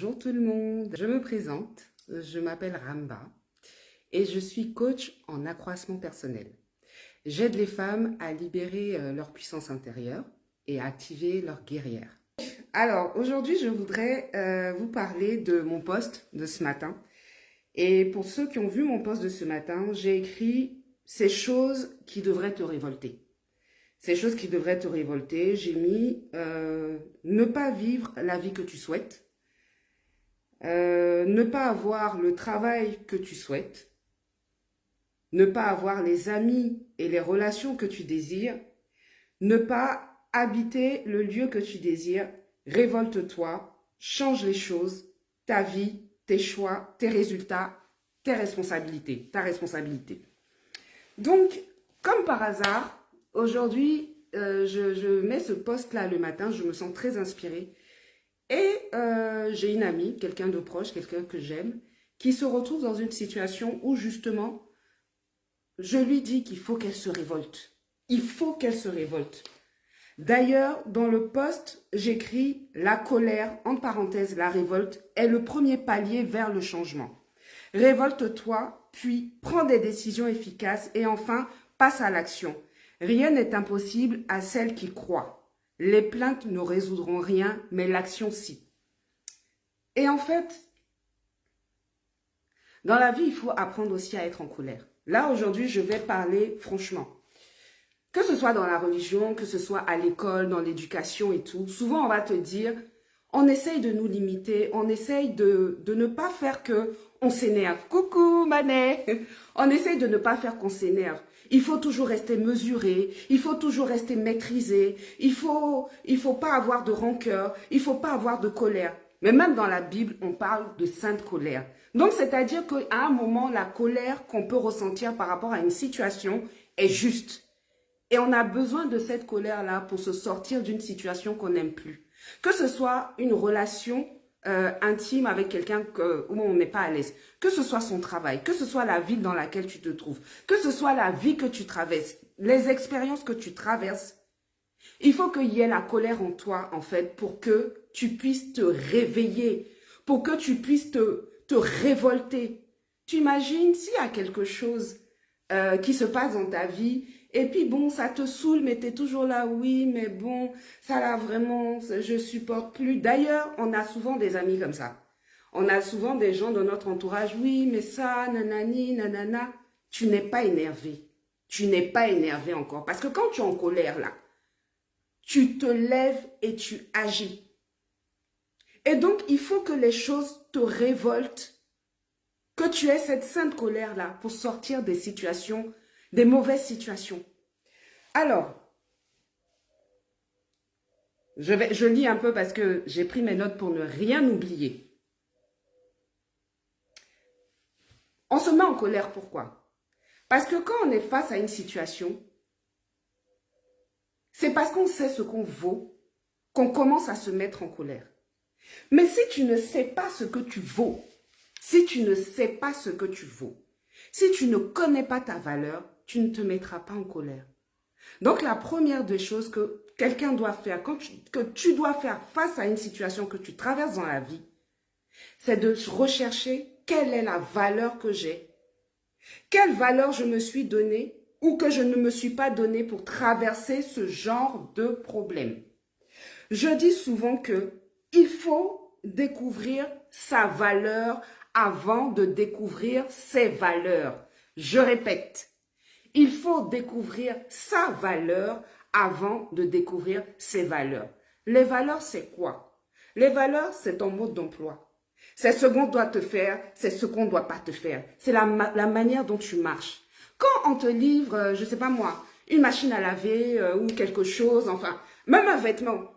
Bonjour tout le monde, je me présente, je m'appelle Ramba et je suis coach en accroissement personnel. J'aide les femmes à libérer leur puissance intérieure et à activer leur guerrière. Alors aujourd'hui je voudrais vous parler de mon post de ce matin. Et pour ceux qui ont vu mon post de ce matin, j'ai écrit ces choses qui devraient te révolter. Ces choses qui devraient te révolter, j'ai mis ne pas vivre la vie que tu souhaites. Ne pas avoir le travail que tu souhaites, ne pas avoir les amis et les relations que tu désires, ne pas habiter le lieu que tu désires, révolte-toi, change les choses, ta vie, tes choix, tes résultats, tes responsabilités, ta responsabilité. Donc, comme par hasard, aujourd'hui, je mets ce post-là le matin, je me sens très inspirée. Et j'ai une amie, quelqu'un de proche, quelqu'un que j'aime, qui se retrouve dans une situation où justement, je lui dis qu'il faut qu'elle se révolte. Il faut qu'elle se révolte. D'ailleurs, dans le post, j'écris « La colère, entre parenthèses, la révolte, est le premier palier vers le changement. Révolte-toi, puis prends des décisions efficaces et enfin, passe à l'action. Rien n'est impossible à celle qui croit. Les plaintes ne résoudront rien, mais l'action si. » Et en fait, dans la vie, il faut apprendre aussi à être en colère. Là, aujourd'hui, je vais parler franchement. Que ce soit dans la religion, que ce soit à l'école, dans l'éducation et tout, souvent on va te dire, on essaye de nous limiter, on essaye de ne pas faire qu'on s'énerve. Coucou Manet. On essaye de ne pas faire qu'on s'énerve. Il faut toujours rester mesuré, il faut toujours rester maîtrisé, il faut pas avoir de rancœur, il faut pas avoir de colère. Mais même dans la Bible, on parle de sainte colère. Donc, c'est-à-dire qu'à un moment, la colère qu'on peut ressentir par rapport à une situation est juste. Et on a besoin de cette colère-là pour se sortir d'une situation qu'on n'aime plus. Que ce soit une relation intime avec quelqu'un où on n'est pas à l'aise, que ce soit son travail, que ce soit la ville dans laquelle tu te trouves, que ce soit la vie que tu traverses, les expériences que tu traverses, il faut qu'il y ait la colère en toi, en fait, pour que tu puisses te réveiller, pour que tu puisses te révolter. Tu imagines s'il y a quelque chose qui se passe dans ta vie, et puis bon, ça te saoule, mais tu es toujours là, oui, mais bon, ça là vraiment, je supporte plus. D'ailleurs, on a souvent des amis comme ça. On a souvent des gens dans notre entourage, oui, mais ça, nanani, nanana. Tu n'es pas énervé. Tu n'es pas énervé encore. Parce que quand tu es en colère là, tu te lèves et tu agis. Et donc, il faut que les choses te révoltent, que tu aies cette sainte colère-là pour sortir des situations, des mauvaises situations. Alors, je lis un peu parce que j'ai pris mes notes pour ne rien oublier. On se met en colère, pourquoi? Parce que quand on est face à une situation, c'est parce qu'on sait ce qu'on vaut qu'on commence à se mettre en colère. Mais si tu ne sais pas ce que tu vaux, si tu ne sais pas ce que tu vaux, si tu ne connais pas ta valeur, tu ne te mettras pas en colère. Donc la première des choses que quelqu'un doit faire, que tu dois faire face à une situation que tu traverses dans la vie, c'est de rechercher quelle est la valeur que j'ai, quelle valeur je me suis donnée ou que je ne me suis pas donnée pour traverser ce genre de problème. Je dis souvent qu'il faut découvrir sa valeur avant de découvrir ses valeurs. Je répète, il faut découvrir sa valeur avant de découvrir ses valeurs. Les valeurs, c'est quoi? Les valeurs, c'est ton mode d'emploi. C'est ce qu'on doit te faire, c'est ce qu'on ne doit pas te faire. C'est la manière dont tu marches. Quand on te livre, je ne sais pas moi, une machine à laver ou quelque chose, enfin, même un vêtement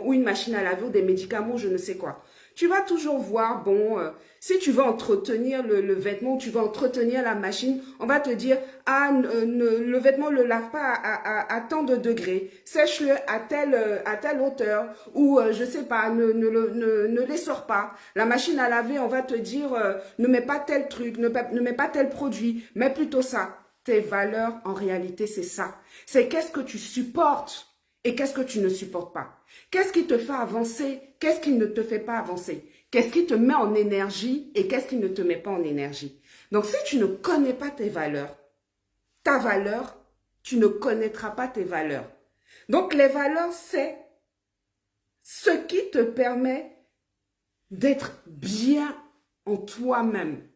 ou une machine à laver ou des médicaments, je ne sais quoi. Tu vas toujours voir, bon, si tu veux entretenir le vêtement ou tu veux entretenir la machine, on va te dire, ah, le vêtement ne le lave pas à tant de degrés, sèche-le à telle hauteur, ou je sais pas, ne les sors pas. La machine à laver, on va te dire, ne mets pas tel truc, ne mets pas tel produit, mets plutôt ça. Tes valeurs, en réalité, c'est ça. C'est qu'est-ce que tu supportes et qu'est-ce que tu ne supportes pas. Qu'est-ce qui te fait avancer? Qu'est-ce qui ne te fait pas avancer? Qu'est-ce qui te met en énergie et qu'est-ce qui ne te met pas en énergie? Donc, si tu ne connais pas ta valeur, tu ne connaîtras pas tes valeurs. Donc, les valeurs, c'est ce qui te permet d'être bien en toi-même,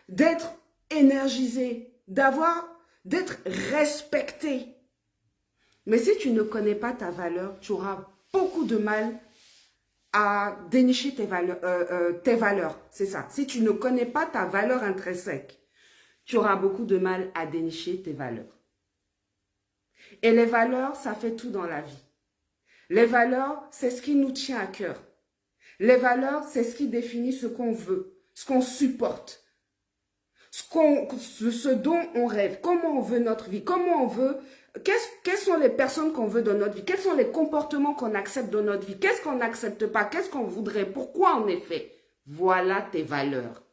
d'être énergisé, d'être respecté. Mais si tu ne connais pas ta valeur, tu auras beaucoup de mal à dénicher tes valeurs. C'est ça. Si tu ne connais pas ta valeur intrinsèque, tu auras beaucoup de mal à dénicher tes valeurs. Et les valeurs, ça fait tout dans la vie. Les valeurs, c'est ce qui nous tient à cœur. Les valeurs, c'est ce qui définit ce qu'on veut, ce qu'on supporte, ce dont on rêve, comment on veut notre vie, comment on veut, quelles sont les personnes qu'on veut dans notre vie, quels sont les comportements qu'on accepte dans notre vie, qu'est-ce qu'on n'accepte pas, qu'est-ce qu'on voudrait, pourquoi en effet. Voilà tes valeurs.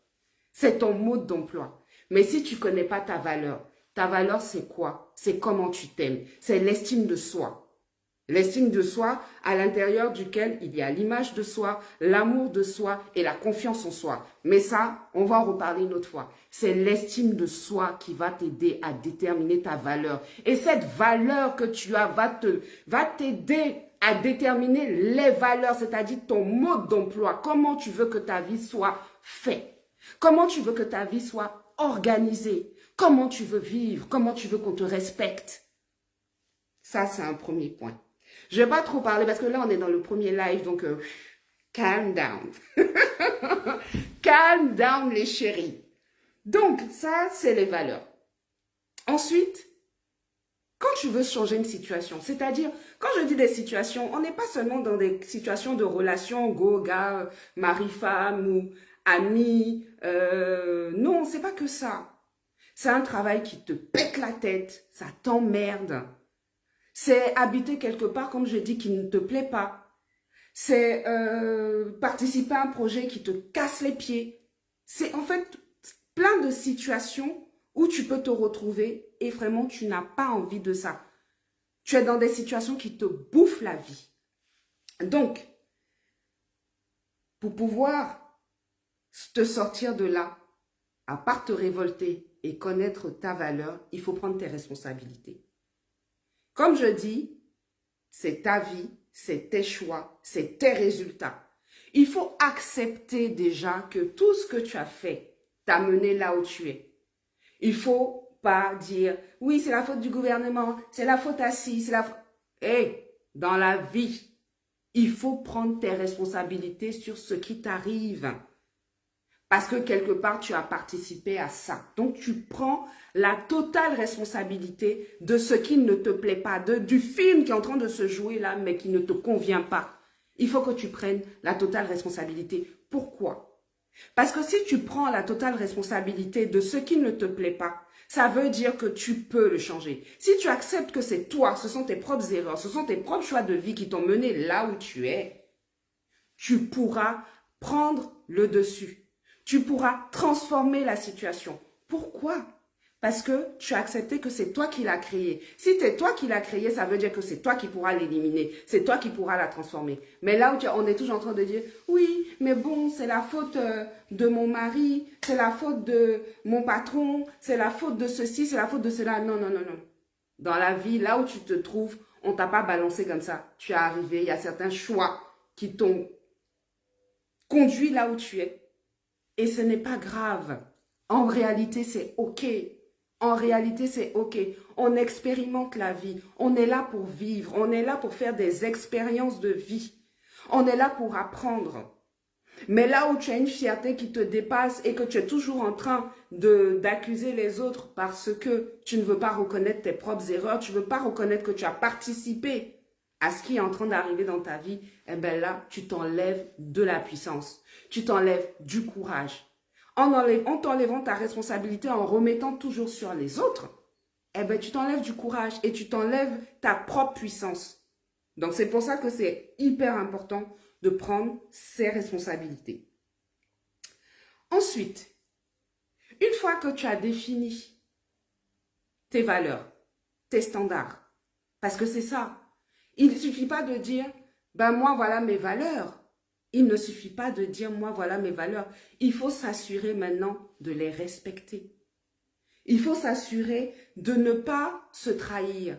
C'est ton mode d'emploi. Mais si tu ne connais pas ta valeur c'est quoi? C'est comment tu t'aimes, c'est l'estime de soi. L'estime de soi à l'intérieur duquel il y a l'image de soi, l'amour de soi et la confiance en soi. Mais ça, on va en reparler une autre fois. C'est l'estime de soi qui va t'aider à déterminer ta valeur. Et cette valeur que tu as va t'aider à déterminer les valeurs, c'est-à-dire ton mode d'emploi. Comment tu veux que ta vie soit faite? Comment tu veux que ta vie soit organisée? Comment tu veux vivre? Comment tu veux qu'on te respecte? Ça, c'est un premier point. Je ne vais pas trop parler parce que là, on est dans le premier live, donc calm down. Calm down, les chéris. Donc, ça, c'est les valeurs. Ensuite, quand tu veux changer une situation, c'est-à-dire, quand je dis des situations, on n'est pas seulement dans des situations de relations, go-gars, mari-femme ou amis. Non, c'est pas que ça. C'est un travail qui te pète la tête, ça t'emmerde. C'est habiter quelque part, comme je dis, qui ne te plaît pas. C'est participer à un projet qui te casse les pieds. C'est en fait plein de situations où tu peux te retrouver et vraiment tu n'as pas envie de ça. Tu es dans des situations qui te bouffent la vie. Donc, pour pouvoir te sortir de là, à part te révolter et connaître ta valeur, il faut prendre tes responsabilités. Comme je dis, c'est ta vie, c'est tes choix, c'est tes résultats. Il faut accepter déjà que tout ce que tu as fait t'a mené là où tu es. Il ne faut pas dire, oui, c'est la faute du gouvernement, c'est la faute à ci, c'est la faute... Hey, dans la vie, il faut prendre tes responsabilités sur ce qui t'arrive. Parce que quelque part, tu as participé à ça. Donc, tu prends la totale responsabilité de ce qui ne te plaît pas, du film qui est en train de se jouer là, mais qui ne te convient pas. Il faut que tu prennes la totale responsabilité. Pourquoi? Parce que si tu prends la totale responsabilité de ce qui ne te plaît pas, ça veut dire que tu peux le changer. Si tu acceptes que c'est toi, ce sont tes propres erreurs, ce sont tes propres choix de vie qui t'ont mené là où tu es, tu pourras prendre le dessus. Tu pourras transformer la situation. Pourquoi? Parce que tu as accepté que c'est toi qui l'as créé. Si c'est toi qui l'as créé, ça veut dire que c'est toi qui pourras l'éliminer. C'est toi qui pourras la transformer. Mais là où on est toujours en train de dire, oui, mais bon, c'est la faute de mon mari, c'est la faute de mon patron, c'est la faute de ceci, c'est la faute de cela. Non, non, non, non. Dans la vie, là où tu te trouves, on ne t'a pas balancé comme ça. Tu es arrivé, il y a certains choix qui t'ont conduit là où tu es. Et ce n'est pas grave. En réalité, c'est OK. En réalité, c'est OK. On expérimente la vie. On est là pour vivre. On est là pour faire des expériences de vie. On est là pour apprendre. Mais là où tu as une fierté qui te dépasse et que tu es toujours en train d'accuser les autres parce que tu ne veux pas reconnaître tes propres erreurs, tu ne veux pas reconnaître que tu as participé à ce qui est en train d'arriver dans ta vie, eh bien là, tu t'enlèves de la puissance. Tu t'enlèves du courage. En t'enlevant ta responsabilité, en remettant toujours sur les autres, eh bien, tu t'enlèves du courage et tu t'enlèves ta propre puissance. Donc, c'est pour ça que c'est hyper important de prendre ses responsabilités. Ensuite, une fois que tu as défini tes valeurs, tes standards, parce que c'est ça, il ne suffit pas de dire, ben moi, voilà mes valeurs. il ne suffit pas de dire, moi, voilà mes valeurs. Il faut s'assurer maintenant de les respecter. Il faut s'assurer de ne pas se trahir.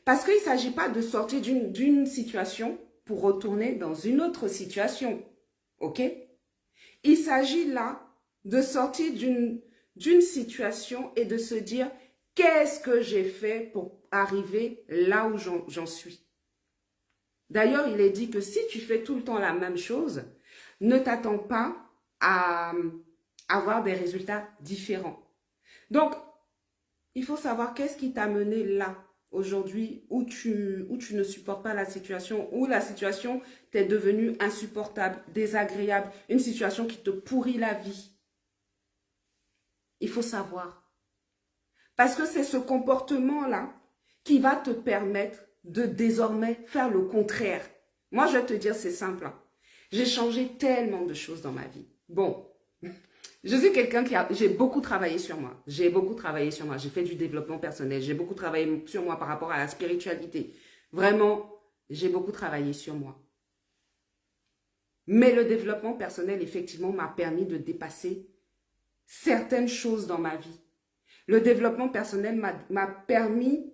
Parce qu'il ne s'agit pas de sortir d'une situation pour retourner dans une autre situation. OK? Il s'agit là de sortir d'une situation et de se dire, qu'est-ce que j'ai fait pour arriver là où j'en suis? D'ailleurs, il est dit que si tu fais tout le temps la même chose, ne t'attends pas à avoir des résultats différents. Donc, il faut savoir qu'est-ce qui t'a mené là, aujourd'hui, où tu ne supportes pas la situation, où la situation t'est devenue insupportable, désagréable, une situation qui te pourrit la vie. Il faut savoir. Parce que c'est ce comportement-là qui va te permettre de désormais faire le contraire. Moi, je vais te dire, c'est simple. J'ai changé tellement de choses dans ma vie. Bon, je suis quelqu'un j'ai beaucoup travaillé sur moi. J'ai beaucoup travaillé sur moi. J'ai fait du développement personnel. J'ai beaucoup travaillé sur moi par rapport à la spiritualité. Vraiment, j'ai beaucoup travaillé sur moi. Mais le développement personnel, effectivement, m'a permis de dépasser certaines choses dans ma vie. Le développement personnel m'a permis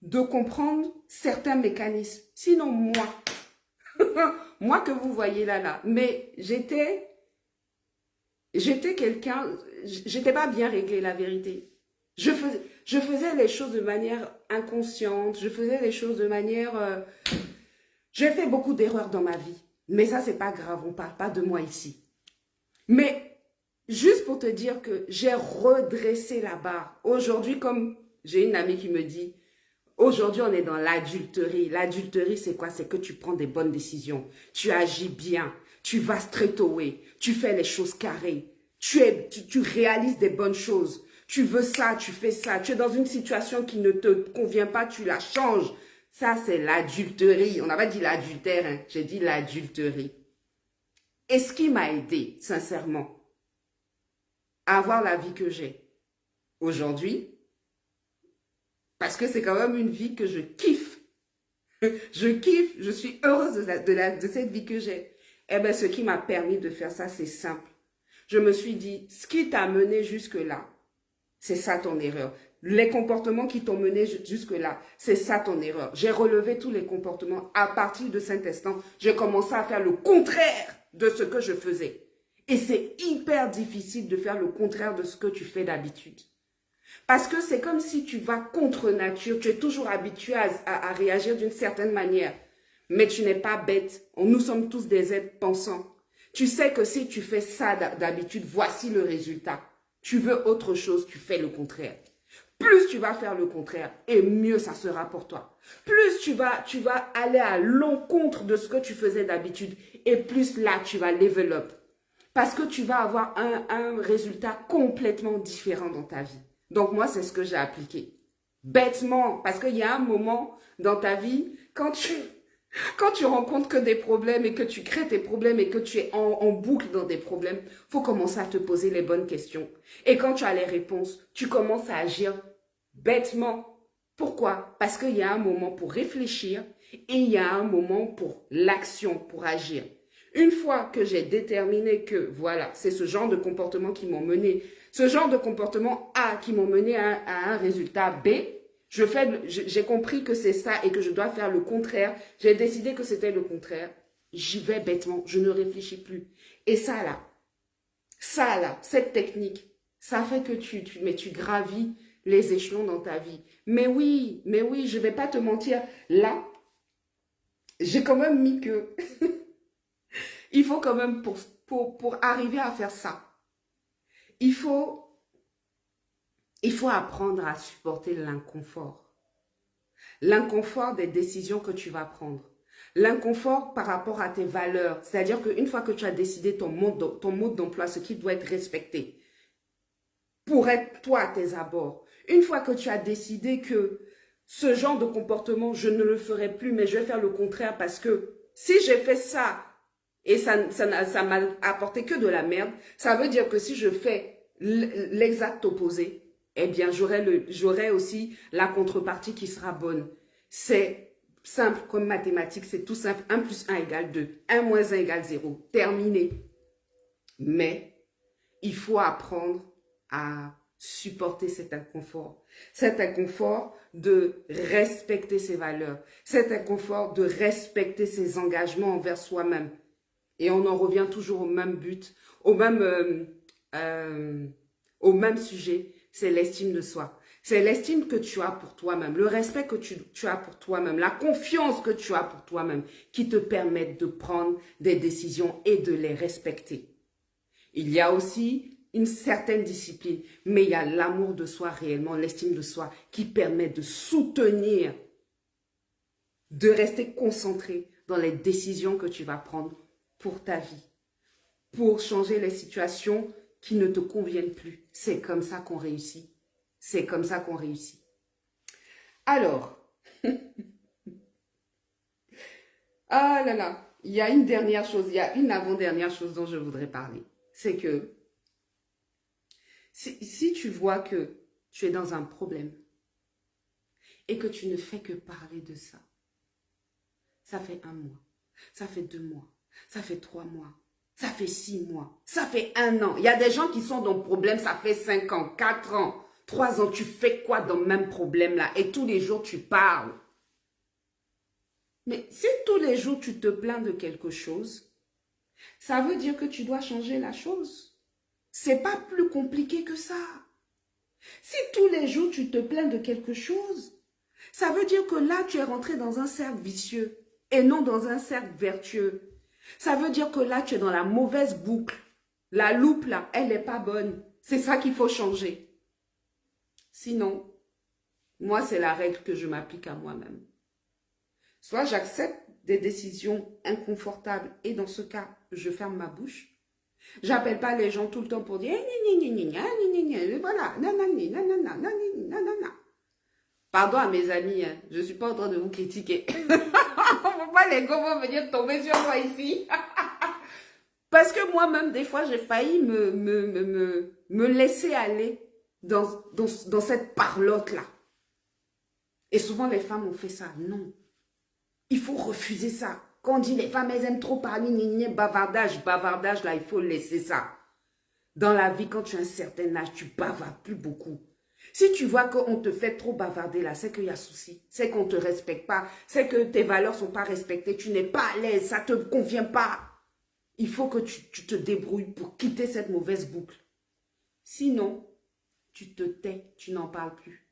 de comprendre certains mécanismes. Sinon, moi, moi que vous voyez là, mais j'étais quelqu'un, j'étais pas bien réglée, la vérité. Je faisais les choses de manière inconsciente, je faisais les choses de manière... j'ai fait beaucoup d'erreurs dans ma vie, mais ça, c'est pas grave, on parle pas de moi ici. Mais juste pour te dire que j'ai redressé la barre. Aujourd'hui, comme j'ai une amie qui me dit, aujourd'hui, on est dans l'adulterie. L'adulterie, c'est quoi? C'est que tu prends des bonnes décisions. Tu agis bien. Tu vas straight away. Tu fais les choses carrées. Tu réalises des bonnes choses. Tu veux ça, tu fais ça. Tu es dans une situation qui ne te convient pas, tu la changes. Ça, c'est l'adulterie. On n'a pas dit l'adultère, hein. J'ai dit l'adulterie. Et ce qui m'a aidé, sincèrement, à avoir la vie que j'ai aujourd'hui, parce que c'est quand même une vie que je kiffe. Je kiffe, je suis heureuse de cette vie que j'ai. Eh bien, ce qui m'a permis de faire ça, c'est simple. Je me suis dit, ce qui t'a mené jusque-là, c'est ça ton erreur. Les comportements qui t'ont mené jusque-là, c'est ça ton erreur. J'ai relevé tous les comportements. À partir de cet instant, j'ai commencé à faire le contraire de ce que je faisais. Et c'est hyper difficile de faire le contraire de ce que tu fais d'habitude. Parce que c'est comme si tu vas contre nature, tu es toujours habitué à réagir d'une certaine manière. Mais tu n'es pas bête, nous sommes tous des êtres pensants. Tu sais que si tu fais ça d'habitude, voici le résultat. Tu veux autre chose, tu fais le contraire. Plus tu vas faire le contraire, et mieux ça sera pour toi. Plus tu vas aller à l'encontre de ce que tu faisais d'habitude, et plus là tu vas level up. Parce que tu vas avoir un résultat complètement différent dans ta vie. Donc moi, c'est ce que j'ai appliqué. Bêtement, parce qu'il y a un moment dans ta vie, quand tu rencontres que des problèmes et que tu crées tes problèmes et que tu es en boucle dans des problèmes, il faut commencer à te poser les bonnes questions. Et quand tu as les réponses, tu commences à agir bêtement. Pourquoi? Parce qu'il y a un moment pour réfléchir et il y a un moment pour l'action, pour agir. Une fois que j'ai déterminé que, voilà, c'est ce genre de comportement qui m'ont mené, ce genre de comportement A qui m'ont mené à un résultat B, j'ai compris que c'est ça et que je dois faire le contraire. J'ai décidé que c'était le contraire. J'y vais bêtement, je ne réfléchis plus. Et ça là, cette technique, ça fait que tu gravis les échelons dans ta vie. Mais oui, je ne vais pas te mentir. Là, j'ai quand même mis que... il faut quand même, pour arriver à faire ça, il faut apprendre à supporter l'inconfort. L'inconfort des décisions que tu vas prendre. L'inconfort par rapport à tes valeurs. C'est-à-dire qu'une fois que tu as décidé ton mode d'emploi, ce qui doit être respecté, pour être toi à tes abords, une fois que tu as décidé que ce genre de comportement, je ne le ferai plus, mais je vais faire le contraire parce que si j'ai fait ça et ça m'a apporté que de la merde, ça veut dire que si je fais l'exact opposé, eh bien, j'aurai aussi la contrepartie qui sera bonne. C'est simple comme mathématiques, c'est tout simple. 1 plus 1 égale 2. 1 moins 1 égale 0. Terminé. Mais il faut apprendre à supporter cet inconfort. Cet inconfort de respecter ses valeurs. Cet inconfort de respecter ses engagements envers soi-même. Et on en revient toujours au même but, au même sujet, c'est l'estime de soi. C'est l'estime que tu as pour toi-même, le respect que tu as pour toi-même, la confiance que tu as pour toi-même qui te permettent de prendre des décisions et de les respecter. Il y a aussi une certaine discipline, mais il y a l'amour de soi réellement, l'estime de soi qui permet de soutenir, de rester concentré dans les décisions que tu vas prendre pour ta vie, pour changer les situations qui ne te conviennent plus. C'est comme ça qu'on réussit. C'est comme ça qu'on réussit. Alors, ah là là, il y a une dernière chose, il y a une avant-dernière chose dont je voudrais parler. C'est que si tu vois que tu es dans un problème et que tu ne fais que parler de ça, ça fait 1 mois, ça fait 2 mois, ça fait 3 mois, ça fait 6 mois, ça fait 1 an. Il y a des gens qui sont dans le problème, ça fait 5 ans, 4 ans, 3 ans. Tu fais quoi dans le même problème là? Et tous les jours, tu parles. Mais si tous les jours, tu te plains de quelque chose, ça veut dire que tu dois changer la chose. C'est pas plus compliqué que ça. Si tous les jours, tu te plains de quelque chose, ça veut dire que là, tu es rentré dans un cercle vicieux et non dans un cercle vertueux. Ça veut dire que là, tu es dans la mauvaise boucle. La loupe, là, elle n'est pas bonne. C'est ça qu'il faut changer. Sinon, moi, c'est la règle que je m'applique à moi-même. Soit j'accepte des décisions inconfortables et dans ce cas, je ferme ma bouche. J'appelle pas les gens tout le temps pour dire voilà, pardon à mes amis, hein, je suis pas en train de vous critiquer. Faut pas les gars vont venir tomber sur moi ici. Parce que moi-même, des fois, j'ai failli me laisser aller dans cette parlotte-là. Et souvent, les femmes ont fait ça. Non. Il faut refuser ça. Quand on dit les femmes, elles aiment trop parler, bavardage, là, il faut laisser ça. Dans la vie, quand tu as un certain âge, tu bavardes plus beaucoup. Si tu vois qu'on te fait trop bavarder là, c'est qu'il y a souci. C'est qu'on ne te respecte pas. C'est que tes valeurs ne sont pas respectées. Tu n'es pas à l'aise. Ça ne te convient pas. Il faut que tu te débrouilles pour quitter cette mauvaise boucle. Sinon, tu te tais. Tu n'en parles plus.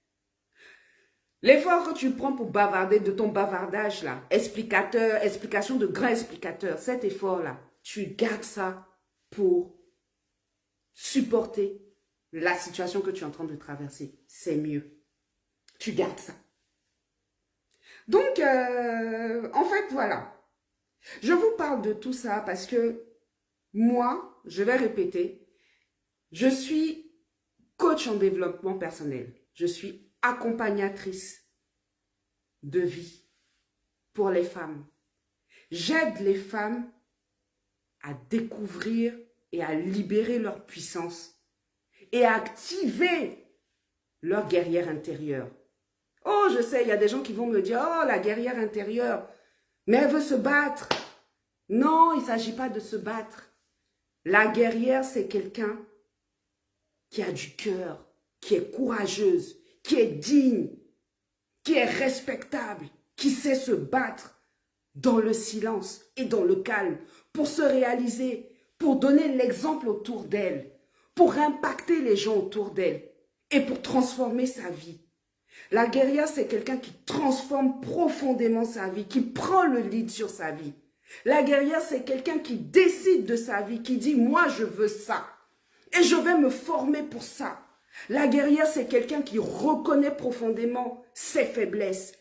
L'effort que tu prends pour bavarder de ton bavardage là, explication de grand explicateur, cet effort-là, tu gardes ça pour supporter la situation que tu es en train de traverser. C'est mieux. Tu gardes ça. Donc, en fait, voilà. Je vous parle de tout ça parce que moi, je vais répéter, je suis coach en développement personnel. Je suis accompagnatrice de vie pour les femmes. J'aide les femmes à découvrir et à libérer leur puissance et à activer leur guerrière intérieure. Oh, je sais, il y a des gens qui vont me dire, oh, la guerrière intérieure, mais elle veut se battre. Non, il ne s'agit pas de se battre. La guerrière, c'est quelqu'un qui a du cœur, qui est courageuse, qui est digne, qui est respectable, qui sait se battre dans le silence et dans le calme pour se réaliser, pour donner l'exemple autour d'elle, pour impacter les gens autour d'elle et pour transformer sa vie. La guerrière, c'est quelqu'un qui transforme profondément sa vie, qui prend le lead sur sa vie. La guerrière, c'est quelqu'un qui décide de sa vie, qui dit « moi, je veux ça et je vais me former pour ça ». La guerrière, c'est quelqu'un qui reconnaît profondément ses faiblesses.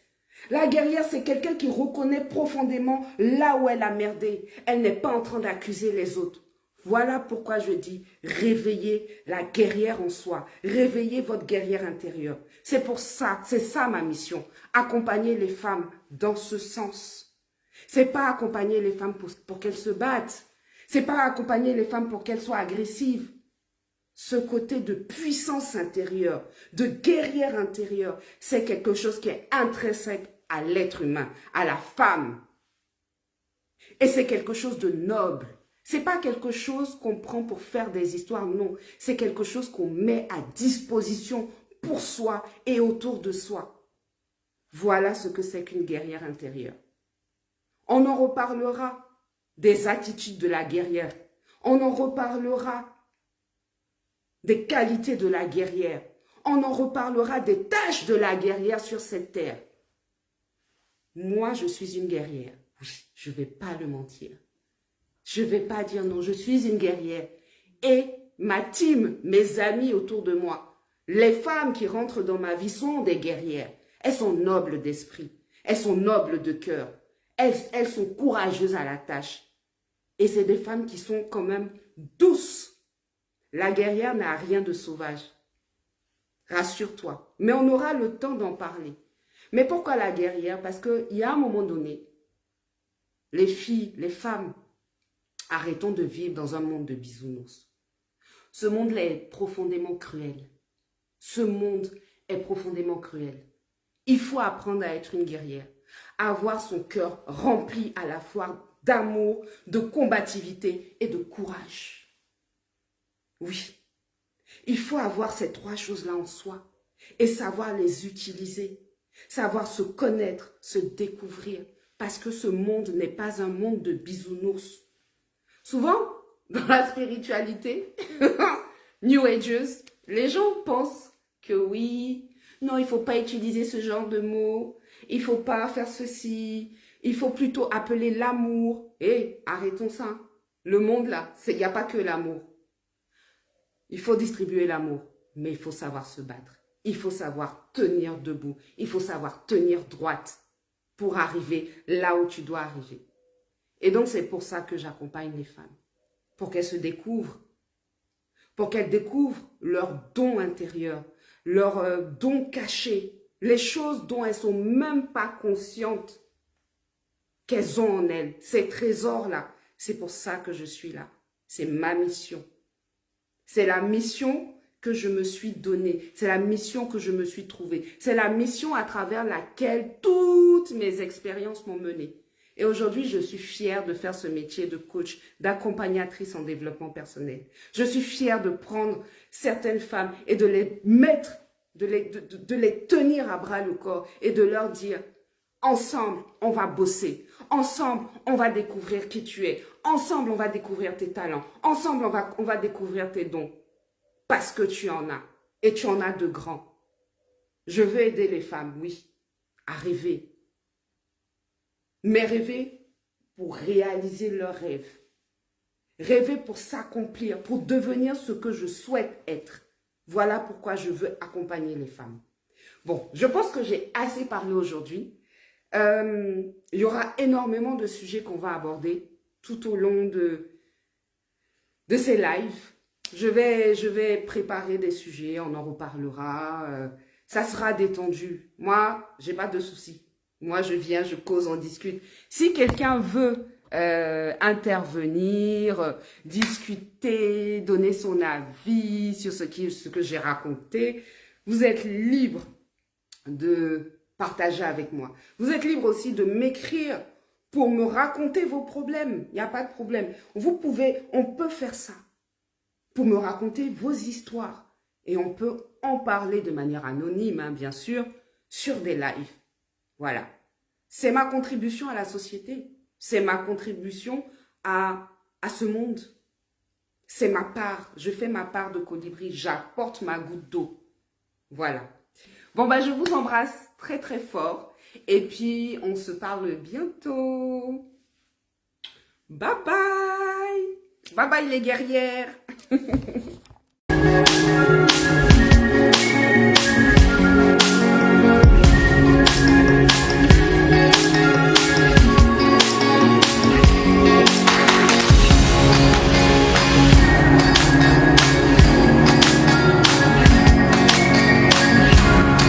La guerrière, c'est quelqu'un qui reconnaît profondément là où elle a merdé. Elle n'est pas en train d'accuser les autres. Voilà pourquoi je dis, réveillez la guerrière en soi. Réveillez votre guerrière intérieure. C'est pour ça, c'est ça ma mission. Accompagner les femmes dans ce sens. C'est pas accompagner les femmes pour qu'elles se battent. C'est pas accompagner les femmes pour qu'elles soient agressives. Ce côté de puissance intérieure, de guerrière intérieure, c'est quelque chose qui est intrinsèque à l'être humain, à la femme. Et c'est quelque chose de noble. C'est pas quelque chose qu'on prend pour faire des histoires, non. C'est quelque chose qu'on met à disposition pour soi et autour de soi. Voilà ce que c'est qu'une guerrière intérieure. On en reparlera des attitudes de la guerrière. On en reparlera des qualités de la guerrière. On en reparlera des tâches de la guerrière sur cette terre. Moi, je suis une guerrière. Oui, je ne vais pas le mentir. Je ne vais pas dire non, je suis une guerrière. Et ma team, mes amis autour de moi, les femmes qui rentrent dans ma vie sont des guerrières. Elles sont nobles d'esprit. Elles sont nobles de cœur. Elles sont courageuses à la tâche. Et c'est des femmes qui sont quand même douces. La guerrière n'a rien de sauvage. Rassure-toi. Mais on aura le temps d'en parler. Mais pourquoi la guerrière? Parce qu'il y a un moment donné, les filles, les femmes, arrêtons de vivre dans un monde de bisounours. Ce monde-là est profondément cruel. Ce monde est profondément cruel. Il faut apprendre à être une guerrière, à avoir son cœur rempli à la fois d'amour, de combativité et de courage. Oui, il faut avoir ces trois choses-là en soi et savoir les utiliser, savoir se connaître, se découvrir, parce que ce monde n'est pas un monde de bisounours. Souvent, dans la spiritualité, New Ageuse, les gens pensent que oui, non, il ne faut pas utiliser ce genre de mots, il ne faut pas faire ceci, il faut plutôt appeler l'amour. Hé, arrêtons ça. Le monde là, il n'y a pas que l'amour. Il faut distribuer l'amour, mais il faut savoir se battre. Il faut savoir tenir debout, il faut savoir tenir droite pour arriver là où tu dois arriver. Et donc, c'est pour ça que j'accompagne les femmes, pour qu'elles se découvrent, pour qu'elles découvrent leurs dons intérieurs, leurs dons cachés, les choses dont elles ne sont même pas conscientes qu'elles ont en elles, ces trésors-là. C'est pour ça que je suis là. C'est ma mission. C'est la mission que je me suis donnée. C'est la mission que je me suis trouvée. C'est la mission à travers laquelle toutes mes expériences m'ont menée. Et aujourd'hui, je suis fière de faire ce métier de coach, d'accompagnatrice en développement personnel. Je suis fière de prendre certaines femmes et de les mettre, de les tenir à bras le corps et de leur dire, ensemble, on va bosser. Ensemble, on va découvrir qui tu es. Ensemble, on va découvrir tes talents. Ensemble, on va découvrir tes dons. Parce que tu en as. Et tu en as de grands. Je veux aider les femmes, oui, à rêver. Mais rêver pour réaliser leurs rêves. Rêver pour s'accomplir, pour devenir ce que je souhaite être. Voilà pourquoi je veux accompagner les femmes. Bon, je pense que j'ai assez parlé aujourd'hui. Il y aura énormément de sujets qu'on va aborder tout au long de ces lives. Je vais préparer des sujets, on en reparlera. Ça sera détendu. Moi, j'ai pas de soucis. Moi, je viens, je cause, on discute. Si quelqu'un veut intervenir, discuter, donner son avis sur ce que j'ai raconté, vous êtes libre de partager avec moi. Vous êtes libre aussi de m'écrire pour me raconter vos problèmes. Il n'y a pas de problème. On peut faire ça pour me raconter vos histoires. Et on peut en parler de manière anonyme, hein, bien sûr, sur des lives. Voilà. C'est ma contribution à la société. C'est ma contribution à ce monde. C'est ma part. Je fais ma part de colibri. J'apporte ma goutte d'eau. Voilà. Bon, bah, je vous embrasse très, très fort. Et puis, on se parle bientôt. Bye bye. Bye bye les guerrières.